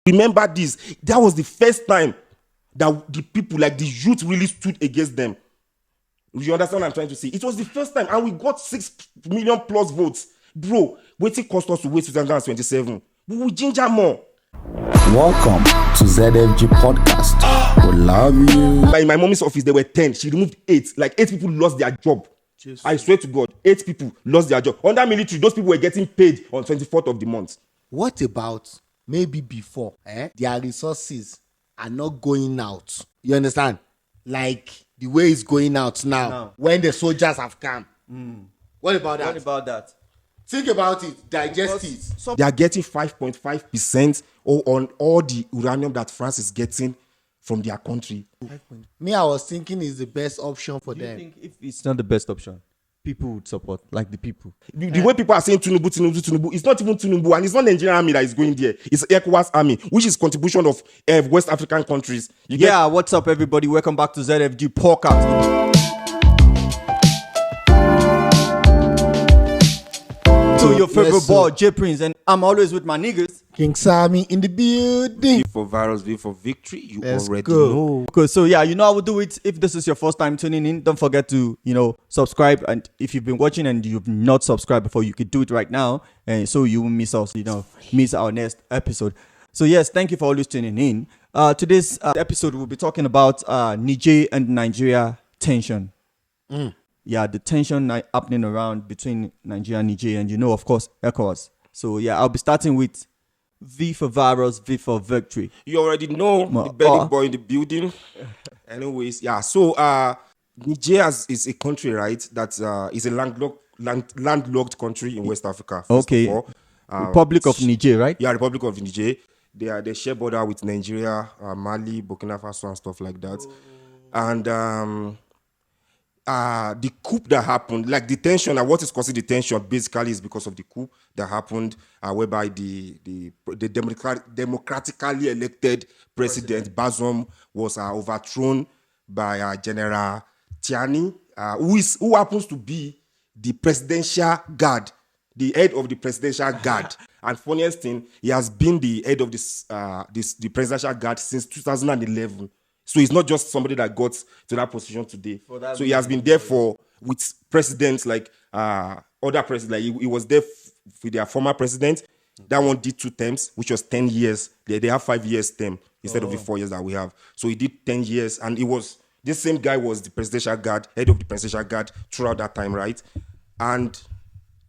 Remember this. That was the first time that the people, like the youth, really stood against them. You understand what I'm trying to say? It was the first time, and we got 6 million plus votes. Bro, waiting cost us to wait 2027. We will ginger more. Welcome to ZFG Podcast. We love you. In my mommy's office, there were 10. She removed 8. Like 8 people lost their job. Jesus. I swear to God, 8 people lost their job. Under military, those people were getting paid on 24th of the month. What about maybe before their resources are not going out? You understand? Like the way it's going out now. When the soldiers have come. What about that? Think about it. Digest it. They are getting 5.5% on all the uranium that France is getting from their country. Me, I was thinking is the best option for them. Do you think if it's not the best option, people would support, like the people? The way people are saying Tinubu, it's not even Tinubu, and it's not Nigerian army that is going there. It's ECOWAS army, which is contribution of West African countries. What's up, everybody? Welcome back to ZFG Podcast. Your favorite boy, J Prince, and I'm always with my niggas. King Sammy in the building. V for virus, V for victory. You Let's already go. know. Okay, so yeah, you know how we do it. If this is your first time tuning in, don't forget to subscribe. And if you've been watching and you've not subscribed before, you could do it right now, and so you will miss us. Miss our next episode. So yes, thank you for always tuning in. Today's episode we'll be talking about Niger and Nigeria tension. Yeah, the tension happening around between Nigeria and Niger, and of course, ECOWAS. So yeah, I'll be starting with V for virus, V for victory. You already know the belly boy in the building. Anyways, yeah. So Niger is a country, right? That is a landlocked country in West Africa. Okay. Republic of Niger, right? Yeah, Republic of Niger. They share border with Nigeria, Mali, Burkina Faso, and stuff like that. And the coup that happened, like the tension, and what is causing the tension basically is because of the coup that happened, whereby the democratically elected president Bazoum was overthrown by General Tiani, who happens to be the presidential guard, the head of the presidential guard. And funniest thing, he has been the head of the presidential guard since 2011. So he's not just somebody that got to that position today. So he has been there with presidents like other presidents. Like he was there with their former president. That one did 2 terms, which was 10 years. They have 5 years term instead of the 4 years that we have. So he did 10 years, and this same guy was the presidential guard, head of the presidential guard throughout that time, right? And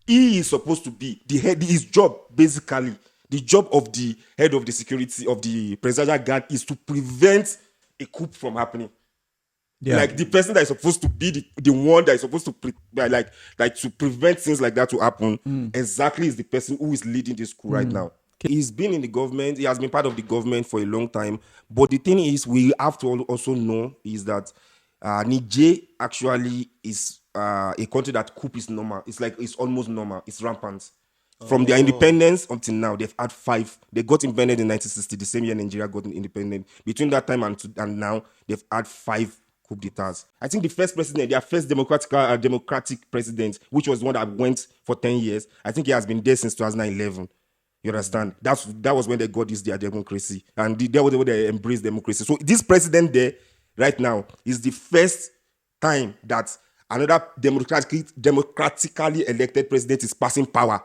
he is supposed to be the head. His job, basically, the job of the head of the security of the presidential guard is to prevent a coup from happening. Yeah. Like the person that is supposed to be the one that is supposed to to prevent things like that to happen exactly is the person who is leading this coup right now. Okay. He's been in the government. He has been part of the government for a long time. But the thing is, we have to also know is that Niger actually is a country that coup is normal. It's almost normal. It's rampant. From their independence until now, they've had 5. They got independent in 1960, the same year Nigeria got independent. Between that time and now, they've had 5 coup d'etats. I think the first president, their first democratic president, which was the one that went for 10 years, I think he has been there since 2011. You understand? That was when they got their democracy. And that was when they embraced democracy. So this president there, right now, is the first time that another democratically elected president is passing power.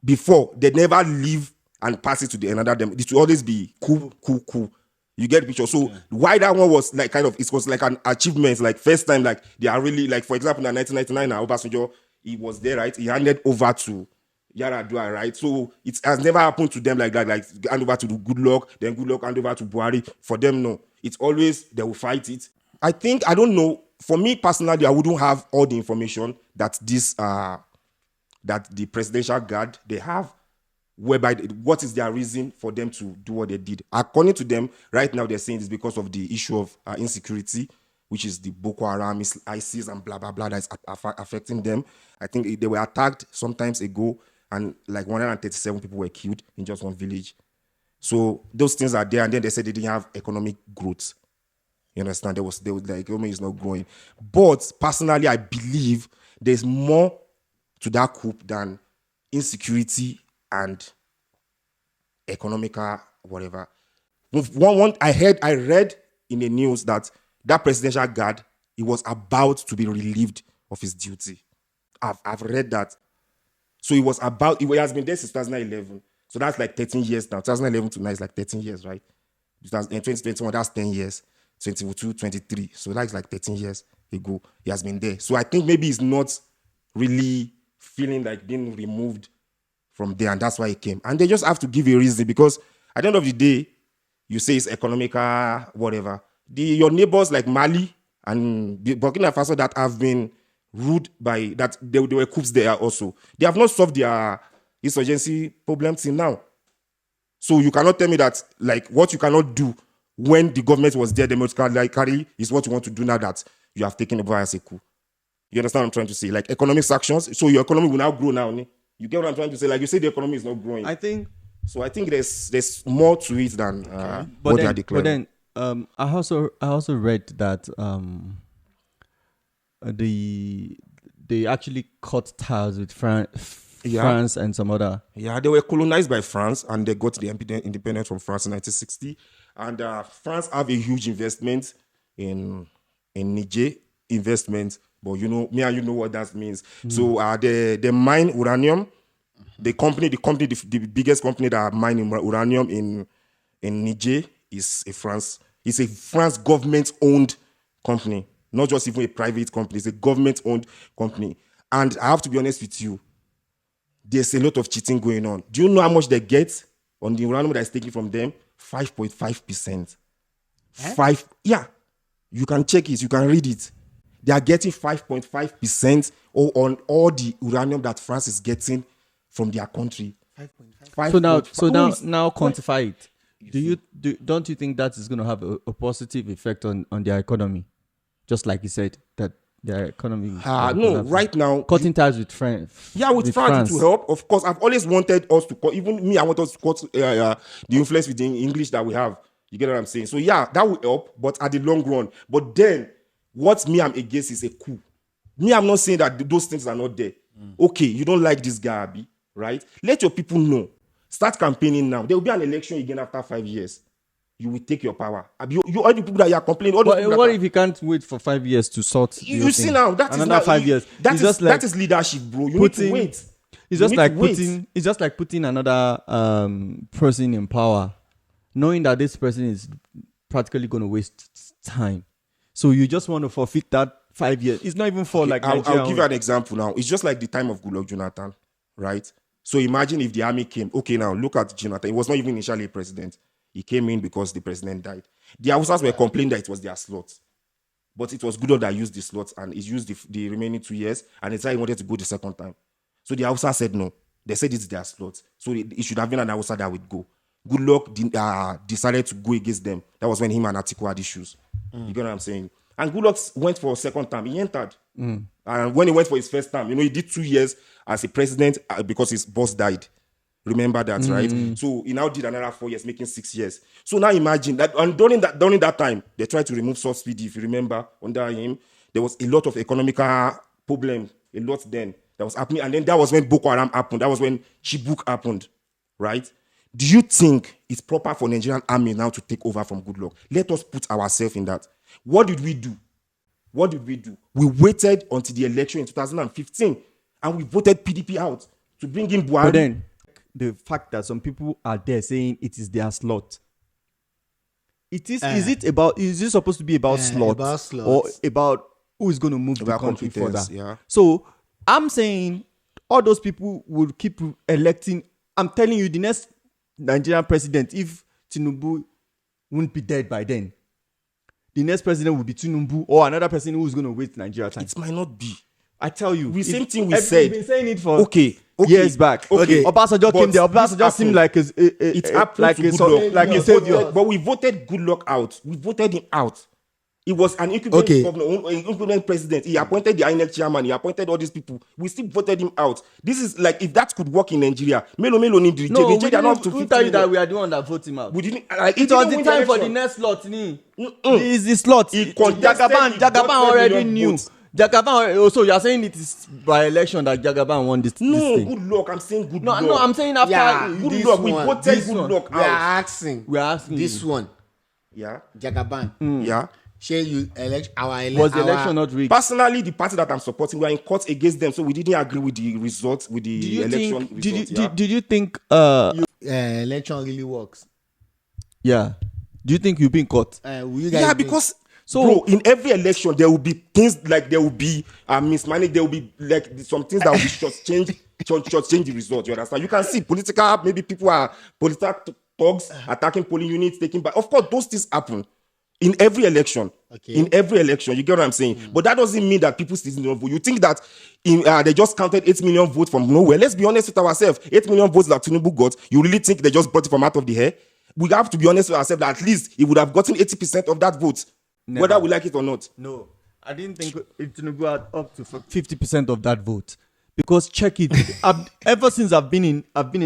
Before, they never leave and pass it to another. It will always be coup. You get the picture. So why that one was like it was like an achievement, like first time, like they are really, like for example, in 1999, Obasanjo, he was there, right? He handed over to Yar'Adua, right? So it has never happened to them like that, like hand over to Goodluck, then Goodluck hand over to Buhari. For them, no. It's always, they will fight it. I don't know. For me personally, I wouldn't have all the information that that the presidential guard they have, whereby what is their reason for them to do what they did. According to them, right now they're saying it's because of the issue of insecurity, which is the Boko Haram, ISIS, and blah blah blah that is affecting them. I think they were attacked some times ago, and like 137 people were killed in just one village. So those things are there, and then they said they didn't have economic growth. You understand? They was like, economy is not growing. But personally, I believe there's more to that coup than insecurity and economical whatever. One I read in the news that presidential guard, he was about to be relieved of his duty. I've read that. So he has been there since 2011. So that's like 13 years now. 2011 to now is like 13 years, right? 2021, that's 10 years. 22, 23. So that's like 13 years ago. He has been there. So I think maybe he's not really feeling like being removed from there, and that's why he came. And they just have to give a reason, because at the end of the day, you say it's economical, whatever. Your neighbors like Mali and Burkina Faso that have been ruled by that, there were coups there also. They have not solved their insurgency problem till now. So you cannot tell me that like what you cannot do when the government was there democratically is what you want to do now that you have taken over as a coup. You understand what I'm trying to say? Like economic sanctions, so your economy will now grow now. You get what I'm trying to say? Like you say the economy is not growing. I think there's more to it than what they are declaring. But then I also read that they actually cut ties with France and some other. Yeah, they were colonized by France and they got the independence from France in 1960. And France have a huge investment in Niger investment. But you know, me and you know what that means. So they mine uranium. The biggest company that mine uranium in Niger is France. It's a France government-owned company, not just even a private company. It's a government-owned company. And I have to be honest with you, there's a lot of cheating going on. Do you know how much they get on the uranium that is taken from them? 5.5%. Yeah. You can check it. You can read it. They are getting 5.5% on all the uranium that France is getting from their country. 5.5. So now quantify it. Don't you think that is going to have a positive effect on their economy? Just like you said, that their economy. No, right now cutting ties with France. Yeah, with France to help. Of course, I've always wanted us to cut. Even me, I want us to cut the influence with the English that we have. You get what I'm saying? So yeah, that will help, but at the long run. But then, what me I'm against is a coup. Me, I'm not saying that those things are not there. Okay, you don't like this guy, Abi, right? Let your people know. Start campaigning now. There will be an election again after 5 years. You will take your power. You all the people that you are complaining. What if you can't wait for 5 years to sort? You see now, that is another 5 years. That is leadership, bro. You need to wait. It's just like putting another person in power, knowing that this person is practically going to waste time. So you just want to forfeit that 5 years. It's not even for I'll give you an example now. It's just like the time of Goodluck Jonathan, right? So imagine if the army came. Okay, now look at Jonathan. He was not even initially a president. He came in because the president died. The Hausas were complaining that it was their slot. But it was Goodluck that used the slot, and he used the remaining 2 years, and he said he wanted to go the second time. So the Hausas said no. They said it's their slot. So it should have been an Hausa that would go. Goodluck decided to go against them. That was when him and Atiku had issues. You get what I'm saying? And Goodluck went for a second time. He entered. And when he went for his first time, he did 2 years as a president because his boss died. Remember that, right? So he now did another 4 years, making 6 years. So now imagine that, and during that time, they tried to remove subsidy. If you remember, under him, there was a lot of economical problem, a lot then that was happening. And then that was when Boko Haram happened. That was when Chibuk happened, right? Do you think it's proper for Nigerian army now to take over from Goodluck? Let us put ourselves in that. What did we do? We waited until the election in 2015, and we voted PDP out to bring in Buhari. But then, the fact that some people are there saying it is their slot. Is it supposed to be about slots or about who is going to move the country further? Yeah. So I'm saying all those people will keep electing. I'm telling you, the next Nigerian president, if Tinubu won't be dead by then, the next president will be Tinubu or another person who is going to waste Nigeria time. It might not be. I tell you, the same thing we said. We've been saying it for okay. years back. Okay. Obasanjo came there. Obasanjo seemed like a savior. But we voted Goodluck out. We voted him out. He was an incumbent governor, an incumbent president. He appointed the INEC chairman. He appointed all these people. We still voted him out. This is like, if that could work in Nigeria, Melo need to no, we didn't tell you that we are the one that voted him out. We didn't. It was the time for the next slot. Is the slot. Jagaban already knew Jagaban. Also, you are saying it is by election that Jagaban won this No, thing. good luck. I'm saying good No, luck. no, I'm saying after good this luck. We one, voted this good one. luck We are out. asking. We are asking this you. one. Yeah. Jagaban. Yeah. Share you elect our Was the election not rigged? Personally, the party that I'm supporting, we are in court against them, so we didn't agree with the results, with the Did you election think? results. Yeah. Did you think? election really works? Yeah. Do you think you've been caught? Will you guys Yeah, be- because So- bro, in every election there will be things like there will be mismanaged. There will be like some things that will be short change the result. You understand? You can see political, maybe people are political thugs attacking polling units, taking back. Of course, those things happen in every election. Okay. In every election, you get what I'm saying. But that doesn't mean that people still don't vote. You think that they just counted 8 million votes from nowhere? Let's be honest with ourselves. 8 million votes that Tinubu got. You really think they just brought it from out of the air? We have to be honest with ourselves that at least he would have gotten 80% of that vote, whether we like it or not. No, I didn't think Tinubu had up to 50% of that vote. Because check it, ever since I've been in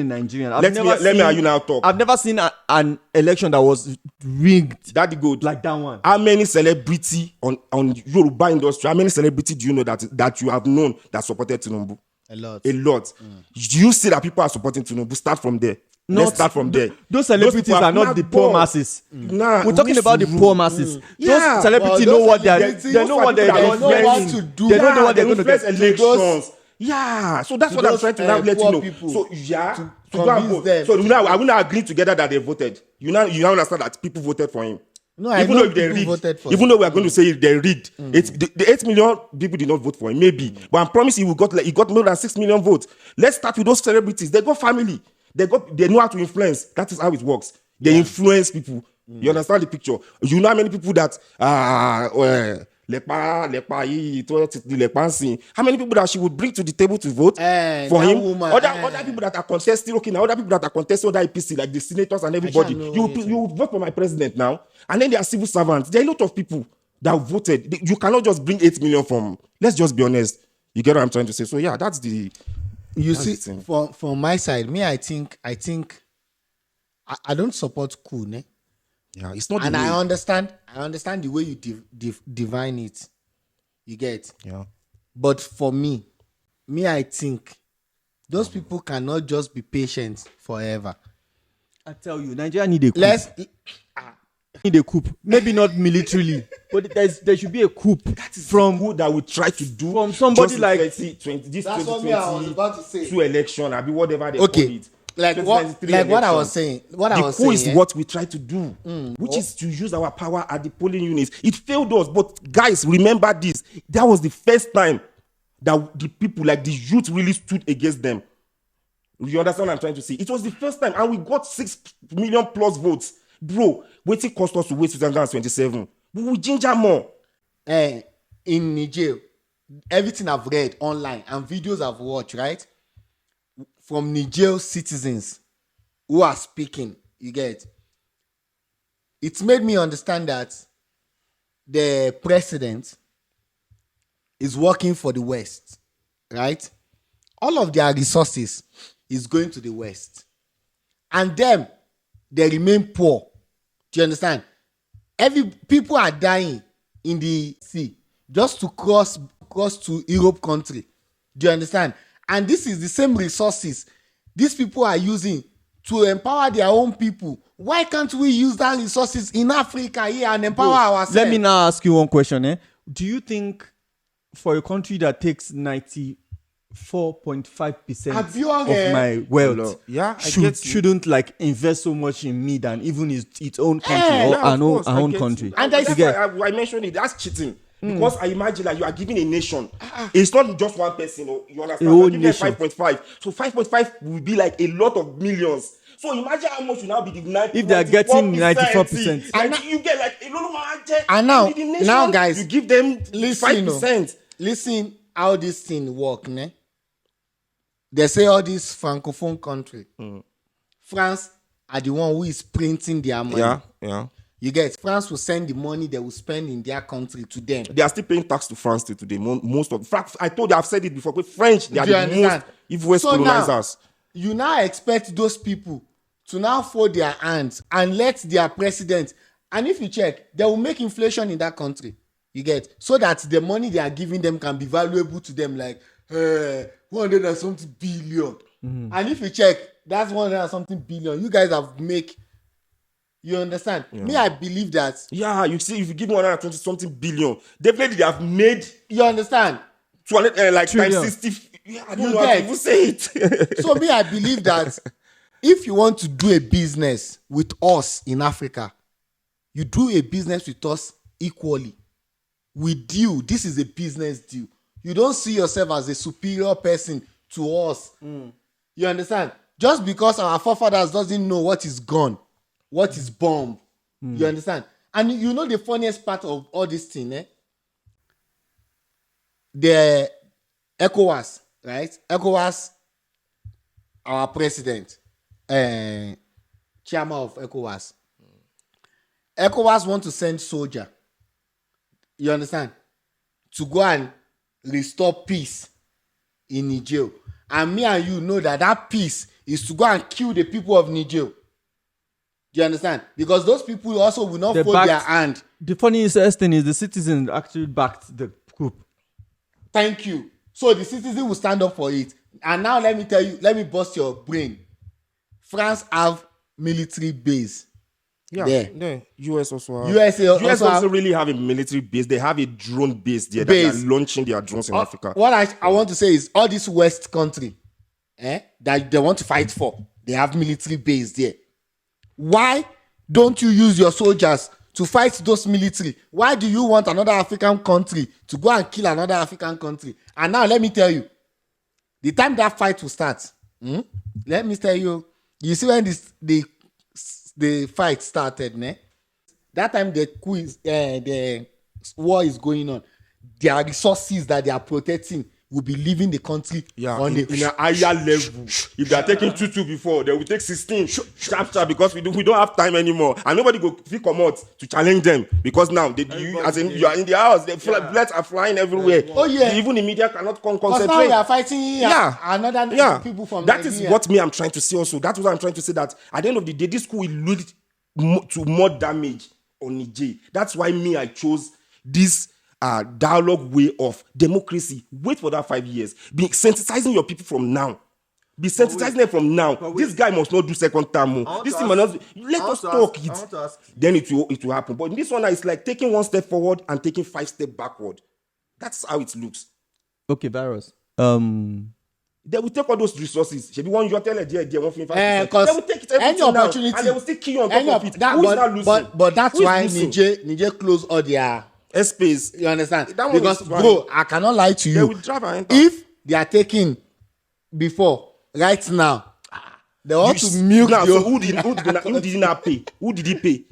Nigeria, Let me and you now talk. I've never seen an election that was rigged That the good. like that one. How many celebrity on Yoruba industry? How many celebrity do you know that you have known that supported Tinubu? A lot. A lot. Do you see that people are supporting Tinubu? Start from there. Let's start from there. Those celebrities people are not the poor masses. Nah, We're talking about the poor masses. Yeah, Those celebrities well, know those what they are. celebrities- They know what They they're know what to do. They don't know what they're going to influence get. elections. Yeah, so that's to what I'm those, trying to now let you poor know. people, So yeah, to so go and convince vote. them. So now are we now agreeing together that they voted? You now understand that people voted for him. No, I Even know though if they people rigged, voted for even him. though we are going to say they rigged, the 8 million people did not vote for him, maybe. But I promise you, he got more than 6 million votes. Let's start with those celebrities. They got family. They know how to influence. That is how it works. They influence people. You understand the picture? You know how many people that how many people that she would bring to the table to vote for that him? woman, Other people that are contesting, okay, now other people that are contesting other APC, like the senators and everybody. know You vote for my president now, and then there are civil servants. There are a lot of people that voted. You cannot just bring 8 million from. Let's just be honest. You get what I'm trying to say? So yeah, that's the. You That's see, the thing. from my side, me, I think I don't support coup, ne? Yeah, it's not. And the way. I understand the way you divine it. You get. Yeah. But for me, I think those people cannot just be patient forever. I tell you, Nigeria need a coup. Let's Need a coup. Maybe not militarily, but there should be a coup From who that we try to do from somebody just like- 2020, this That's what me I was about to say. 2022 election, I be whatever they okay. call it. Like what 2023 I election. was saying. What The I was coup saying. is eh? what we try to do, which is to use our power at the polling units. It failed us, but guys, remember this. That was the first time that the people, like the youth, really stood against them. You understand what I'm trying to say? It was the first time, and we got 6 million plus votes. Bro, waiting cost us to wait 2027. We will ginger more. In Niger, everything I've read online and videos I've watched, right? From Niger citizens who are speaking, you get. It's made me understand that the president is working for the West, right? All of their resources is going to the West. And them, they remain poor. Do you understand? People are dying in the sea just to cross to Europe country. Do you understand? And this is the same resources these people are using to empower their own people. Why can't we use that resources in Africa here and empower ourselves? Let me now ask you one question. Do you think for a country that takes 94.5% Have you of heard- my wealth, Yeah, I get you. shouldn't like invest so much in me than even its own country Yeah, or Yeah, of course, our I own get country? you. And That's I- why I mentioned it. That's cheating. Because I imagine like you are giving a nation. It's not just one person. You understand? A whole You're giving them nation. 5.5. So 5.5 will be like a lot of millions. So imagine how much will now be the 90. If they are getting 94%. Like you get like a lot of money. And now- the nation, now, guys, you give them listen, 5%. Listen how this thing work, ne? They say all these francophone country, France are the one who is printing their money. Yeah. You get France will send the money they will spend in their country to them. They are still paying tax to France till today. Most of I told you, I've said it before, but French, they are Do you the understand? most evil colonizers. Now, you now expect those people to now fold their hands and let their president. And if you check, they will make inflation in that country. You get, so that the money they are giving them can be valuable to them, like 100 and something billion. And if you check, that's 100 and something billion. You guys have make. You understand? Me, I believe that. Yeah, you see, if you give me 120 something billion, definitely they have made You understand? 200 like Trillion. times 60. Yeah, I don't You know how to get. even say it. So me, I believe that if you want to do a business with us in Africa, you do a business with us equally. With you, this is a business deal. You don't see yourself as a superior person to us. You understand? Just because our forefathers doesn't know what is gone, what is bomb. You understand? And you know the funniest part of all this thing, the ECOWAS, right? ECOWAS, our president, chairman of ECOWAS. ECOWAS want to send soldier. You understand? To go and restore peace in Niger. And me and you know that peace is to go and kill the people of Niger. Do you understand? Because those people also will not fold their hand. The funniest thing is the citizens actually backed the coup. Thank you. So the citizen will stand up for it. And now let me tell you, let me bust your brain. France have military base. Yeah. US also have. USA US also also have really have a military base. They have a drone base there that they are launching their drones in Africa. What I want to say is all this West country that they want to fight for, they have military base there. Why don't you use your soldiers to fight those military? Why do you want another African country to go and kill another African country? And now let me tell you, the time that fight will start, let me tell you, you see when the fight started, that time the war is going on, their resources that they are protecting will be leaving the country on in a higher level. If they are taking 2 before, they will take 16 sharp because we don't have time anymore, and nobody go come out to challenge them because now you are in the house. The bullets are flying everywhere. Oh yeah, even the media cannot concentrate. Because now we are fighting another people from that Nigeria. is what me I'm trying to say. Also, that's what I'm trying to say. That at the end of the day, this school will lead to more damage on Niger. That's why I chose this dialogue way of democracy. Wait for that 5 years. Be sensitizing your people from now. Be sensitizing them from now. This guy must not do second term. This thing must not. Let us talk it. Then it will happen. But in this one, it's like taking 1 step forward and taking 5 steps backward. That's how it looks. Okay, Virus. They will take all those resources. Should be one you tell a dear, they will take it any opportunity, and they will still kill you on top of it. Who is not losing? But that's why Niger close all their space. You understand? Because bro, I cannot lie to you. They will drive and enter. If they are taking before, right now, they want to milk now. you. So who did he not pay? Who did he pay?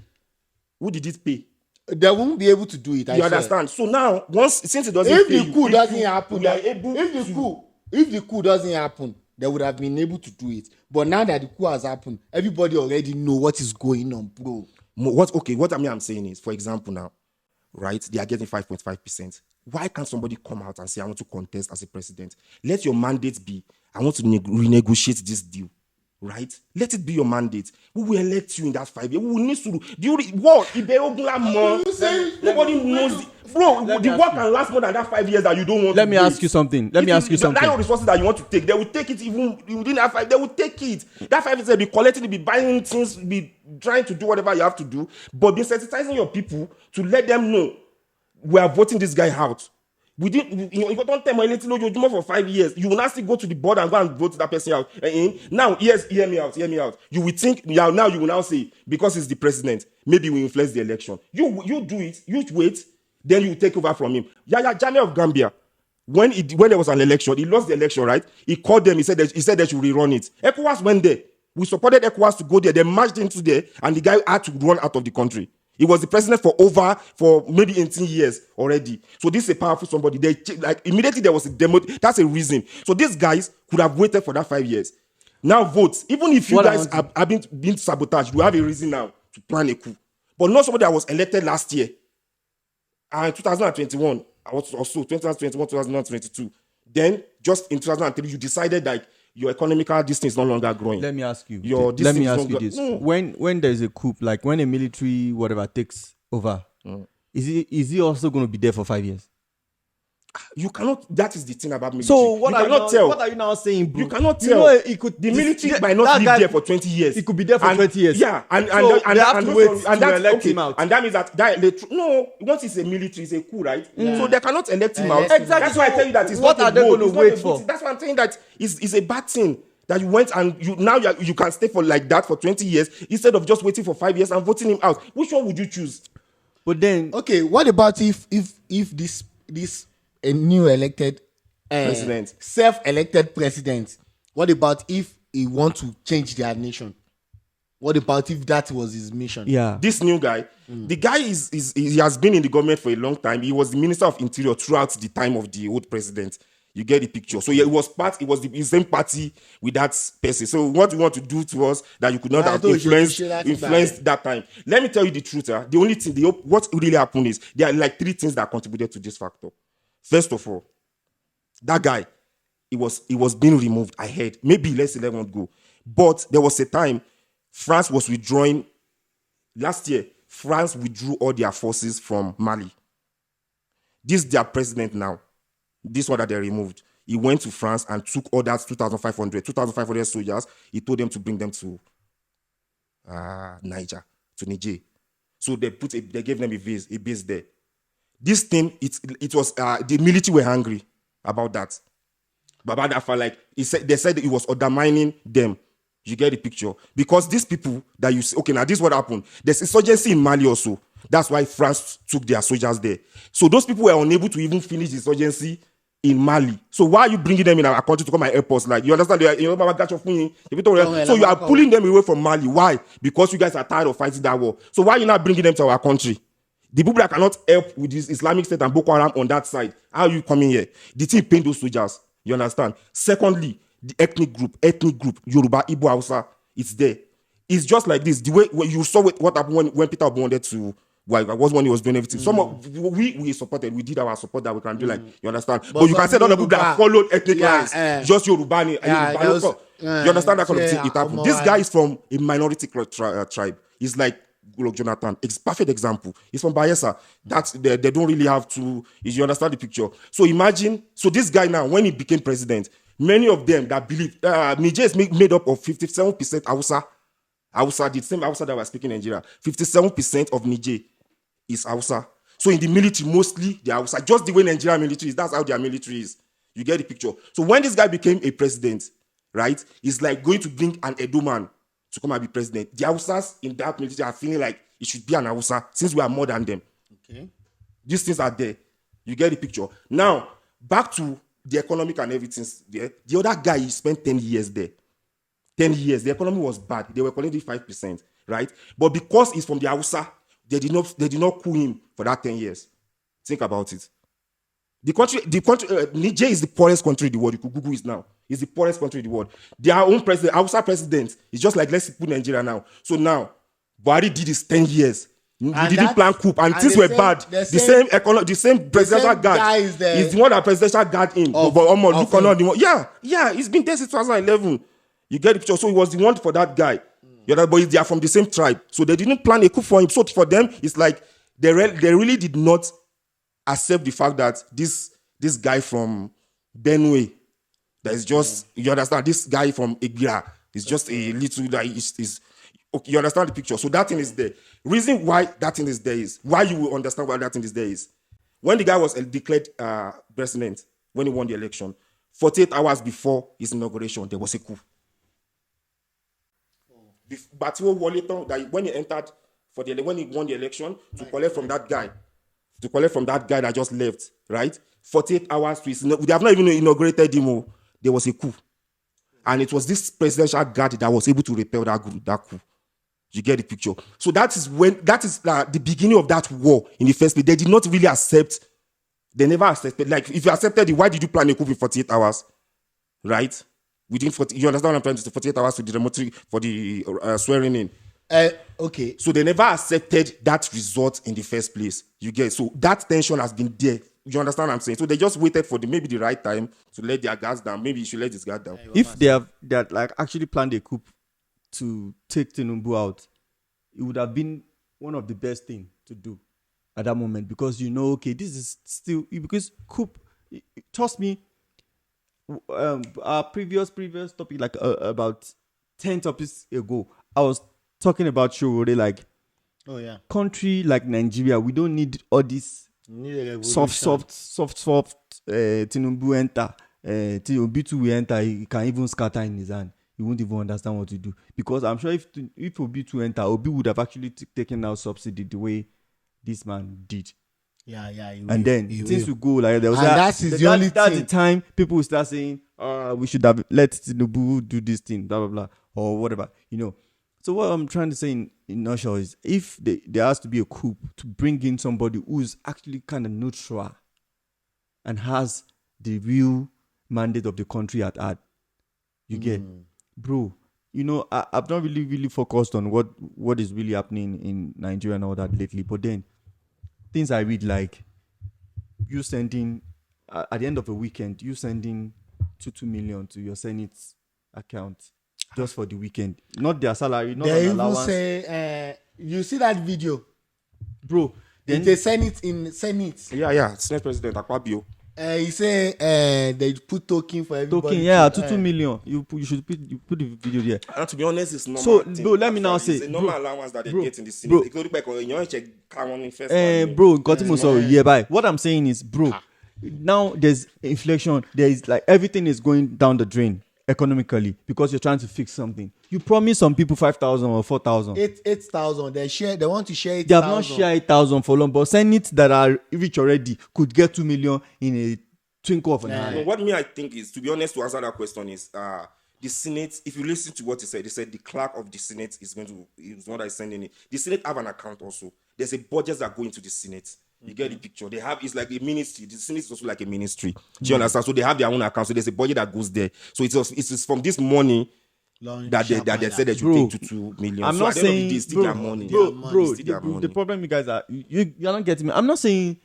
Who did it pay? They won't be able to do it. You understand? So now, since it doesn't if pay the coup doesn't happen, if the coup doesn't happen, they would have been able to do it. But now that the coup has happened, everybody already know what is going on, bro. What I'm saying is, for example, now, right? They are getting 5.5%. Why can't somebody come out and say, I want to contest as a president? Let your mandate be, I want to renegotiate this deal. Right? Let it be your mandate. We will elect you in that 5 years. We will need to do what? Nobody knows. Bro, the work can last more than that 5 years that you don't want. Let me ask you something. That resources that you want to take, they will take it even within that 5. They will take it. That 5 years they'll be collecting, they'll be buying things, be trying to do whatever you have to do, but be sensitizing your people to let them know we are voting this guy out. We didn't. You don't tell my little you for 5 years. You will not still go to the board and go and vote that person out. Now, yes, hear me out. You will think now. You will now say because he's the president, maybe we influence the election. You do it. You wait. Then you take over from him. Jammeh of Gambia, when there was an election, he lost the election, right? He called them. He said they should rerun it. ECOWAS went there. We supported ECOWAS to go there. They marched into there, and the guy had to run out of the country. He was the president for maybe 18 years already. So this is a powerful somebody. Immediately there was a demo. That's a reason. So these guys could have waited for that 5 years. Now vote. Even if you guys have been sabotaged, you have a reason now to plan a coup. But not somebody that was elected last year. And 2021, also 2021, 2022. Then just in 2003, you decided that your economical distance is no longer growing. Let me ask you. This. No. When there's a coup, like when a military whatever takes over, Is he also going to be there for 5 years? You cannot. That is the thing about military. So what you are cannot tell. What are you now saying, bro? You cannot You tell. know, it could, the military might not that live guy- there for 20 years. He could be there for 20 years. Yeah, and So they have to those wait ones- to that's elect okay. him out. And that means no, once it's a military, it's a coup, right? So they cannot elect him out. Elect him Exactly. That's why I tell you that it's What not are a they vote. gonna It's not wait a vote. for? That's why I'm saying that it's a bad thing that you went and you can stay for like that for 20 years instead of just waiting for 5 years and voting him out. Which one would you choose? But then, Okay, what about if this a new elected President. self-elected president? What about if he want to change their nation? What about if that was his mission? yeah, This new guy, the guy he has been in the government for a long time. He was the minister of interior throughout the time of the old president. You get the picture. So yeah, it was the same party with that person. So what you want to do to us that you could not I have thought you should influenced share that that time. Let me tell you the truth. The only thing, what really happened is there are like 3 things that contributed to this factor. First of all, that guy, he was being removed. I heard maybe let's say let one go, but there was a time France was withdrawing. Last year, France withdrew all their forces from Mali. This is their president now. This one that they removed. He went to France and took all that 2,500 soldiers. He told them to bring them to Niger. So they gave them a base there. This thing, it was the military were angry about that. But about that fact, like they said it was undermining them. You get the picture? Because these people that you see, okay, now this is what happened. There's insurgency in Mali also. That's why France took their soldiers there. So those people were unable to even finish the insurgency in Mali. So why are you bringing them in our country to come and help us? Like, you understand? So you are pulling them away from Mali. Why? Because you guys are tired of fighting that war. So why are you not bringing them to our country? The people that cannot help with this Islamic State and Boko Haram on that side, how are you coming here? The thing paying those soldiers. You understand? Secondly, the ethnic group, Yoruba, Igbo, Hausa, it's there. It's just like this. The way you saw what happened when Peter Obi wanted to, was when he was doing everything. Some of we supported, we did our support that we can do, like, you understand? But you can say all the people that followed ethnic lines, just Yoruba, you understand that kind of thing? It happened. This guy is from a minority tribe. He's like Goodluck Jonathan. It's perfect example. He's from Bayelsa. That's they don't really have to. You understand the picture? So imagine. So this guy now, when he became president, many of them that believe Niger is made up of 57% Hausa, the same Hausa that we're speaking in Nigeria. 57% of Niger is Hausa. So in the military, mostly the Hausa. Just the way Nigerian military is, that's how their military is. You get the picture. So when this guy became a president, right, it's like going to bring an Edo man to come and be president. The Hausas in that military are feeling like it should be an Hausa since we are more than them. Okay. These things are there. You get the picture. Now, back to the economic and everything there. The other guy, he spent 10 years there. 10 years. The economy was bad. They were collecting 5%, right? But because he's from the Hausa, they did not coup him for that 10 years. Think about it. The country, Niger is the poorest country in the world. You could Google it now. It's the poorest country in the world. Their own president, Hausa president, is just like, let's put Nigeria now. So now, Buhari did this 10 years. We didn't plan coup, and things were bad. The same presidential guard is the one that presidential guard in. He's been there since 2011. You get the picture. So he was the one for that guy. But they are from the same tribe, so they didn't plan a coup for him. So for them, it's like they really did not accept the fact that this guy from Benue, that is just, you understand, this guy from Egira is just a little, like, is okay, you understand the picture. So that thing is there. Reason why that thing is there is, why you will understand why that thing is there is, when the guy was declared president, when he won the election, 48 hours before his inauguration, there was a coup. But when he entered when he won the election, to collect from that guy that just left, right? 48 hours to they have not even inaugurated him. There was a coup. And it was this presidential guard that was able to repel that coup. You get the picture? So that is the beginning of that war in the first place. They did not really accept. They never accepted. Like, if you accepted it, why did you plan a coup in 48 hours? Right? Within 40, you understand what I'm trying to say? 48 hours to the democracy for the swearing in. Okay. So they never accepted that result in the first place. You get, so that tension has been there. You understand what I'm saying? So they just waited for maybe the right time to let their guards down. Maybe you should let this guard down. If they had like actually planned a coup to take Tinubu out, it would have been one of the best things to do. at that moment because you know, okay, this is still because coup. Trust me, our previous topic, like about 10 topics ago, I was talking about Showore, like Oh yeah. country like Nigeria, we don't need all this You need a soft revolution. Tinubu enter, Tinubu too will enter, he can even scatter in his hand. He won't even understand what to do because I'm sure if Obi to enter, Obi would have actually taken out subsidy the way this man did. Yeah, And then things will go like there was And that is the only that's thing. the time people will start saying, we should have let Tinubu do this thing, blah blah blah, or whatever, you know. So what I'm trying to say in nutshell is, if there has to be a coup to bring in somebody who's actually kind of neutral and has the real mandate of the country at heart, you get, bro. You know, I've not really focused on what is really happening in Nigeria and all that lately, but then things I read, like you sending at the end of a weekend, you sending 2 million to your Senate account just for the weekend, not their salary, not They an even allowance, say, you see that video? bro. Then They Senate in Senate. Yeah. Senate President Akpabio. He say they put token for everybody. token, yeah, 2 million. You should put the video there. And to be honest, it's normal. So, thing. bro, let me now Actually, say, it's a normal bro, allowance that they bro, get in the Senate. bro. It could look like you check common first. Bro, got him also by. What I'm saying is, bro, now there's inflation. There is like everything is going down the drain economically because you're trying to fix something. You promise some people 5,000 or 4,000. 8,000. They want to share 8,000. They have not shared 8,000 for long, but Senate that are rich already could get 2 million in a twinkle of an eye. No, what I think is, to be honest, to answer that question is, the Senate. If you listen to what he said the clerk of the Senate is one that is sending it. The Senate have an account also. There's a budget that go into the Senate. You get the picture. They have, it's like a ministry. The Senate is also like a ministry. Do you understand? So they have their own account. So there's a budget that goes there. So it's from this money that they said that you Bro, take to 2 million. I'm so not at the end of the day, saying, it's still their money. bro, It's still their money. the problem you guys are, you're not getting me. I'm not saying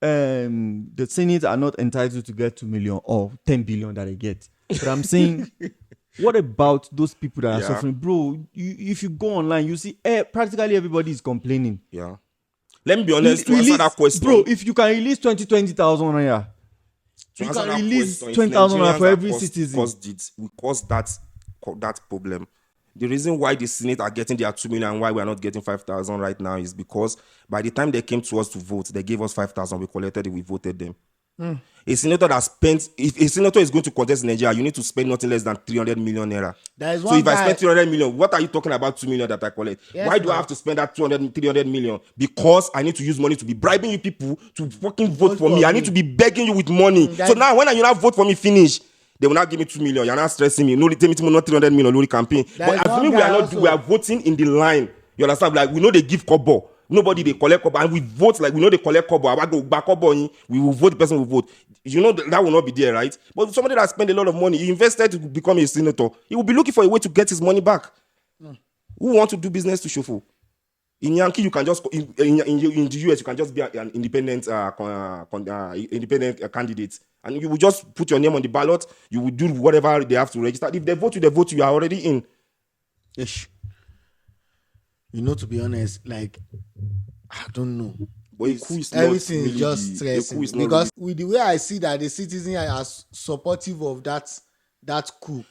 the Senate are not entitled to get 2 million or 10 billion that they get. But I'm saying, what about those people that are Yeah. suffering? Bro, if you go online, you see practically everybody is complaining. Yeah. Let me be honest to answer that question. Bro, if you can release 20,000 naira, To you answer can that release question, it's 20,000 naira Nigerians for that every caused- citizen. We caused that problem. The reason why the Senate are getting their 2 million and why we are not getting 5,000 right now is because by the time they came to us to vote, they gave us 5,000. We collected it. We voted them. A senator that spends, if a senator is going to contest in Nigeria, you need to spend nothing less than 300 million naira. There is So one if I guy- spend 300 million, what are you talking about 2 million that I collect? Yes, Why do I ma'am. have to spend that 300 million? Because I need to use money to be bribing you people to fucking vote for me. I need to be begging you with money. that- So now when you now vote for me, finish. They will not give me 2 million. You're not stressing me. No, tell me not 300 million. No campaign. There But is assuming one we are guy not, also- we are voting in the line. You understand? Like we know they give kobo. Nobody they collect kobo, and we vote like we know they collect kobo. I go back kobo. We will vote the person who vote. You know that will not be there, right? But somebody that spend a lot of money, he invested to become a senator. He will be looking for a way to get his money back. Who want to do business to show? In Yankee, you can just in the US, you can just be an independent independent candidate, and you will just put your name on the ballot. You will do whatever they have to register. If they vote you, you are already in. Ish. You know, to be honest, like I don't know. But a coup is not Everything really is just a stressing coup is not because with the way I see that the citizens are supportive of that coup,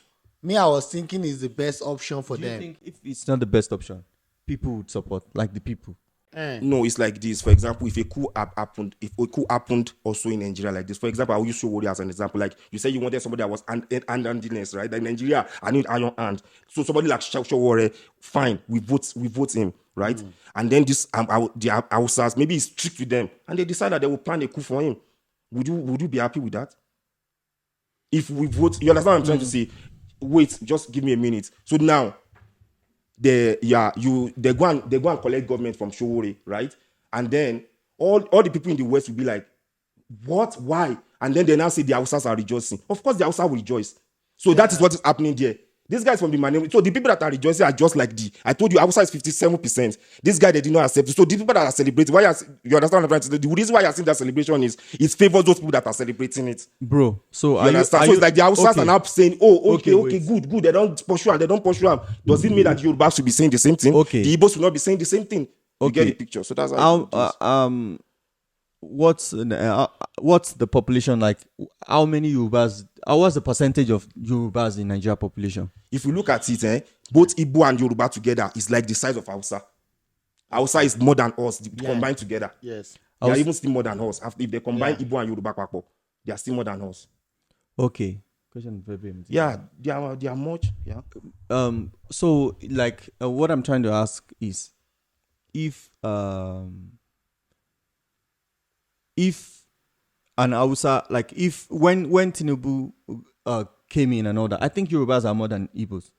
me I was thinking is the best option for do you them. think if it's not the best option, people would support, like the people? No, it's like this. For example, if a coup happened also in Nigeria like this, for example, I will use Showore as an example. Like you said, you wanted somebody that was handedness, right? Like Nigeria, I need iron hand. So somebody like Showore, fine, we vote him, right? And then this the Hausas, maybe he's strict with them, and they decide that they will plan a coup for him. Would you be happy with that? If we vote, you understand what I'm trying to say? Wait, just give me a minute. So now, they go and collect government from Showore, right? And then all the people in the West will be like, what? Why? And then they now say the Hausas are rejoicing. Of course, the Hausa will rejoice. So that is what is happening there. These guys from the Mane, so the people that are rejoicing are just like I told you, Hausa is 57%. This guy, they did not accept it. So the people that are celebrating, you understand what I'm trying to say? The reason why you're seeing that celebration is it favors those people that are celebrating it. Bro, so You are understand? you, So it's like the Hausas are now saying, oh, okay, wait. good. They don't pursue him. Does it mean that the Yorubas should be saying the same thing? Okay. The Igbos will not be saying the same thing? You get Okay. the picture. So that's how it is. What's the population like? How many Yorubas? What's the percentage of Yorubas in Nigeria population? If you look at it, both Igbo and Yoruba together is like the size of Hausa. Hausa is more than us combined together. Yes. They are even still more than us. If they combine Yeah. Igbo and Yoruba, Kwakpo, they are still more than us. Okay. Question very important. Yeah, they are much. Yeah. So like what I'm trying to ask is if an Hausa, like if when Tinubu came in and all that, I think Yorubas are more than Igbos.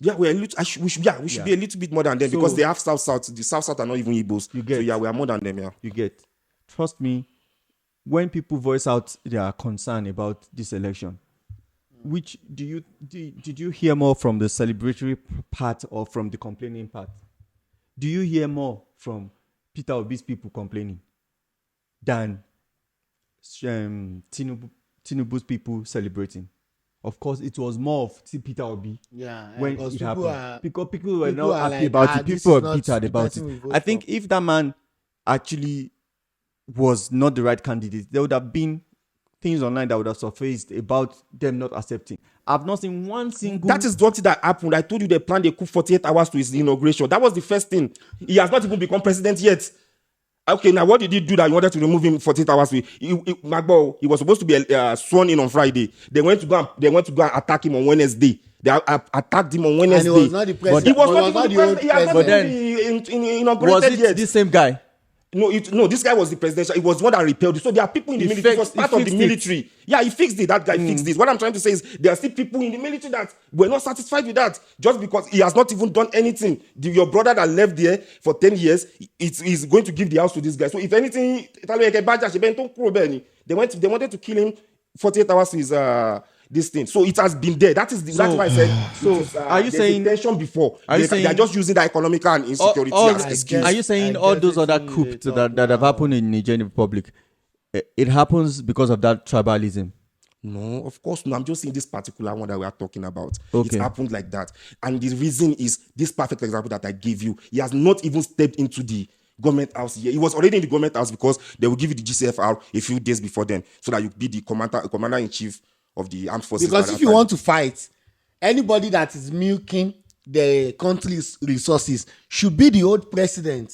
Yeah, we should be a little bit more than them So- because they have South. The South are not even Igbos. You get- So yeah, we are more than them. Yeah. You get. Trust me, when people voice out their concern about this election, which did you hear more from the celebratory part or from the complaining part? Do you hear more from Peter Obi's people complaining than Tinubu's people celebrating? Of course, it was more of Peter Obi Yeah, when because it people happened. are- Because people were people not are happy like, about it. this People is were not bitter the about person we it. vote I think for. if that man actually was not the right candidate, there would have been things online that would have surfaced about them not accepting. I've not seen one single. That is what that happened. I told you they planned a coup 48 hours to his inauguration. That was the first thing. He has not even become president yet. Okay, now what did he do that you wanted to remove him 48 hours? Magbo, he was supposed to be sworn in on Friday. They went to go and attack him on Wednesday. They attacked him on Wednesday. And he was not the president. He was But not he even the the old president. He has not president. been was inaugurated it yet. this same guy? No, this guy was the presidential. It was one that repelled it. So there are people in the He military. It was fixed- part he of the fixed it. military. Yeah, he fixed it. That guy fixed it. What I'm trying to say is there are still people in the military that were not satisfied with that just because he has not even done anything. Your brother that left there for 10 years is going to give the house to this guy. So if anything, they wanted to kill him 48 hours to his this thing. So it has been there. That's why I said. So, are you there's saying- a tension before? are you They are saying- just using the economic and insecurity as I excuse. guess- Are you saying I all guess those other it's coups really that have happened in Niger Republic, it happens because of that tribalism? No, of course no. I'm just saying this particular one that we are talking about. Okay. It happened like that. And the reason is this perfect example that I gave you. He has not even stepped into the government house yet. He was already in the government house because they will give you the GCFR a few days before then so that you be the commander-in-chief of the armed forces. Because by if that you time. want to fight, anybody that is milking the country's resources should be the old president.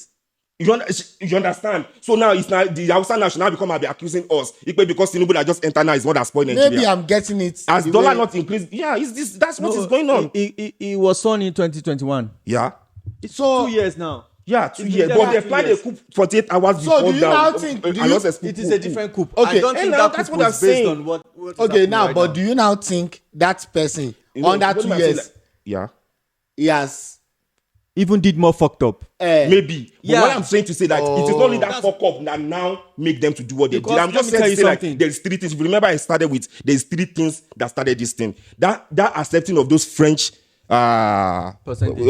You understand? So now it's now the Hausa now should now become and be accusing us. Because Tinubu that just entered now is what has spoiled Nigeria. Maybe I'm getting it. Has the dollar way- not increased? Yeah, that's what is going on. He was sworn in 2021. Yeah. It's So- 2 years now. Yeah, 2 It's years. been But there they 2 planned a years. coup 48 hours So before do you that. now think- do you- It is a different coup. Okay. I don't think now that that's coup what I'm was based saying. on what is Okay, happening now, right but now. do you now think that person You know, under what 2 am I saying? years Like, yeah. he has Even did more fucked up. Maybe. But Yeah. what I'm saying to say that it is not only that That's- fuck up that now make them to do what they did. Because I'm just let me saying to tell say you something. like there's 3 things. If you remember, I started with there's 3 things that started this thing. That accepting of those French Percentage.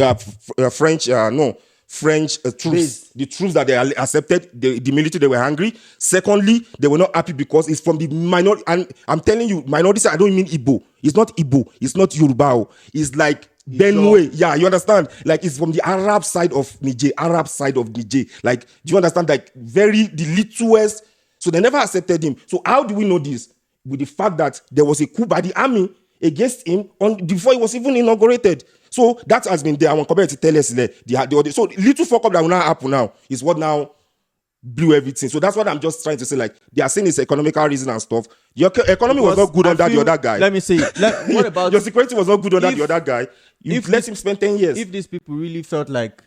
French troops. The troops that they accepted, the military, they were angry. Secondly, they were not happy because it's from the minority. And I'm telling you, minorities, I don't mean Igbo. It's not Igbo. It's not Yoruba. It's like Benue. Yeah, you understand? Like it's from the Arab side of Niger. Like, do you understand? Like the littlest. So they never accepted him. So how do we know this? With the fact that there was a coup by the army against him before he was even inaugurated. So that has been there. I want to tell us so little fuck up that will now happen now is what now blew everything. So that's what I'm just trying to say. Like they are saying it's economical reason and stuff. Your economy was not good under the other guy. Let me say. What about your security was not good under if- the other guy? You if let this- him spend 10 years. if these people really felt like